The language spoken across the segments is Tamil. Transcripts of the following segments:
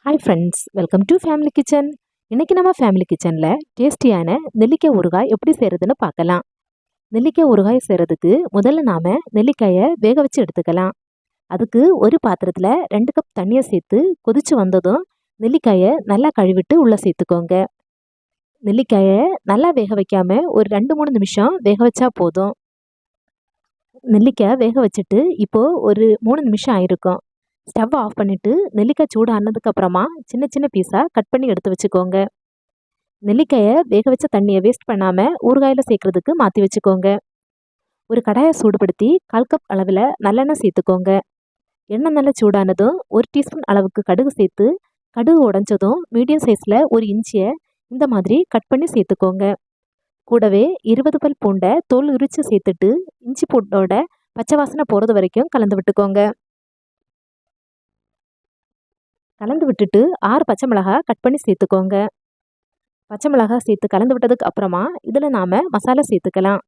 Hi friends, welcome to family kitchen. இன்றைக்கி நம்ம ஃபேமிலி கிச்சனில் டேஸ்டியான நெல்லிக்காய் ஊறுகாய் எப்படி செய்கிறதுன்னு பார்க்கலாம். நெல்லிக்காய் ஊறுகாய் செய்கிறதுக்கு முதல்ல நாம் நெல்லிக்காயை வேக வச்சு எடுத்துக்கலாம். அதுக்கு ஒரு பாத்திரத்தில் 2 கப் தண்ணியை சேர்த்து கொதித்து வந்ததும் நெல்லிக்காயை நல்லா கழுவிட்டு உள்ளே சேர்த்துக்கோங்க. நெல்லிக்காயை நல்லா வேக வைக்காமல் ஒரு 2-3 நிமிஷம் வேக வச்சா போதும். நெல்லிக்காய் வேக வச்சுட்டு இப்போது ஒரு 3 நிமிஷம் ஆயிருக்கும். ஸ்டவ் ஆஃப் பண்ணிவிட்டு நெல்லிக்காய் சூடு ஆனதுக்கப்புறமா சின்ன சின்ன பீஸாக கட் பண்ணி எடுத்து வச்சுக்கோங்க. நெல்லிக்காயை வேக வச்ச தண்ணியை வேஸ்ட் பண்ணாமல் ஊறுகாயில் சேர்க்குறதுக்கு மாற்றி வச்சுக்கோங்க. ஒரு கடாயை சூடுபடுத்தி 1/4 கப் அளவில் நல்லெண்ணெய் சேர்த்துக்கோங்க. எண்ணெய் நல்லா சூடானதும் 1 டீஸ்பூன் அளவுக்கு கடுகு சேர்த்து கடுகு உடஞ்சதும் மீடியம் சைஸில் ஒரு இஞ்சியை இந்த மாதிரி கட் பண்ணி சேர்த்துக்கோங்க. கூடவே 20 பல் பூண்டை தோல் உரித்து சேர்த்துட்டு இஞ்சி பூண்டோட பச்சை வாசனை போகிறது வரைக்கும் கலந்து விட்டுக்கோங்க. கலந்து விட்டுட்டு 6 பச்சை மிளகாய் கட் பண்ணி சேர்த்துக்கோங்க. பச்சை மிளகாய் சேர்த்து கலந்து விட்டதுக்கு அப்புறமா இதில் நாம் மசாலா சேர்த்துக்கலாம்.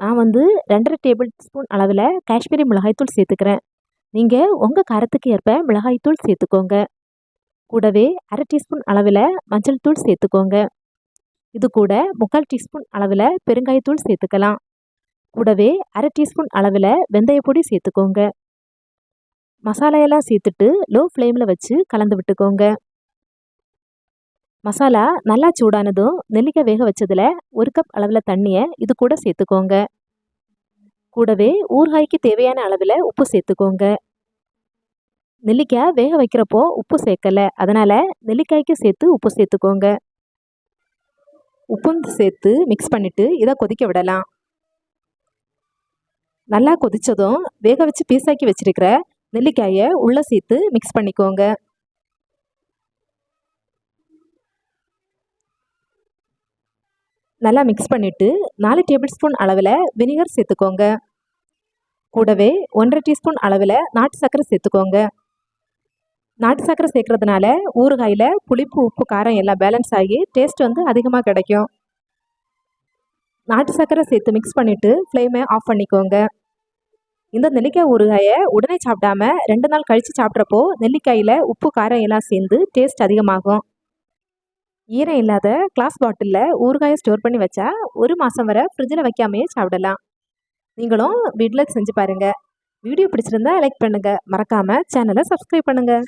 நான் 2.5 டேபிள் ஸ்பூன் அளவில் காஷ்மீரி மிளகாய்த்தூள் சேர்த்துக்கிறேன். நீங்கள் உங்கள் காரத்துக்கு ஏற்ப மிளகாய்த்தூள் சேர்த்துக்கோங்க. கூடவே 1/2 டீஸ்பூன் அளவில் மஞ்சள் தூள் சேர்த்துக்கோங்க. இது கூட 3/4 டீஸ்பூன் அளவில் பெருங்காயத்தூள் சேர்த்துக்கலாம். கூடவே 1/2 டீஸ்பூன் அளவில் வெந்தயப்பொடி சேர்த்துக்கோங்க. மசாலையெல்லாம் சேர்த்துட்டு லோ ஃப்ளேமில் வச்சு கலந்து விட்டுக்கோங்க. மசாலா நல்லா சூடானதும் நெல்லிக்காய் வேக வச்சதில் 1 கப் அளவில் தண்ணியை இது கூட சேர்த்துக்கோங்க. கூடவே ஊறுகாய்க்கு தேவையான அளவில் உப்பு சேர்த்துக்கோங்க. நெல்லிக்காய் வேக வைக்கிறப்போ உப்பு சேர்க்கலை, அதனால் நெல்லிக்காய்க்கு சேர்த்து உப்பு சேர்த்துக்கோங்க. உப்பும் சேர்த்து மிக்ஸ் பண்ணிவிட்டு இதை கொதிக்க விடலாம். நல்லா கொதித்ததும் வேக வச்சு பீஸாக்கி வச்சுருக்கிற நெல்லிக்காயை உள்ளே சேர்த்து மிக்ஸ் பண்ணிக்கோங்க. நல்லா மிக்ஸ் பண்ணிவிட்டு 4 டேபிள் ஸ்பூன் அளவில் வினிகர் சேர்த்துக்கோங்க. கூடவே 1.5 டீஸ்பூன் அளவில் நாட்டு சர்க்கரை சேர்த்துக்கோங்க. நாட்டு சர்க்கரை சேர்க்குறதுனால ஊறுகாயில் புளிப்பு உப்பு காரம் எல்லாம் பேலன்ஸ் ஆகி டேஸ்ட் அதிகமாக கிடைக்கும். நாட்டு சர்க்கரை சேர்த்து மிக்ஸ் பண்ணிவிட்டு ஃப்ளேமை ஆஃப் பண்ணிக்கோங்க. இந்த நெல்லிக்காய் ஊறுகாயை உடனே சாப்பிடாம 2 நாள் கழித்து சாப்பிட்றப்போ நெல்லிக்காயில் உப்பு காரம் எல்லாம் சேர்ந்து டேஸ்ட் அதிகமாகும். ஈரம் இல்லாத கிளாஸ் பாட்டிலில் ஊறுகாயை ஸ்டோர் பண்ணி வச்சா 1 மாதம் வரை ஃப்ரிட்ஜில் வைக்காமையே சாப்பிடலாம். நீங்களும் வீட்டில் செஞ்சு பாருங்கள். வீடியோ பிடிச்சிருந்தா லைக் பண்ணுங்கள். மறக்காமல் சேனலை சப்ஸ்கிரைப் பண்ணுங்கள்.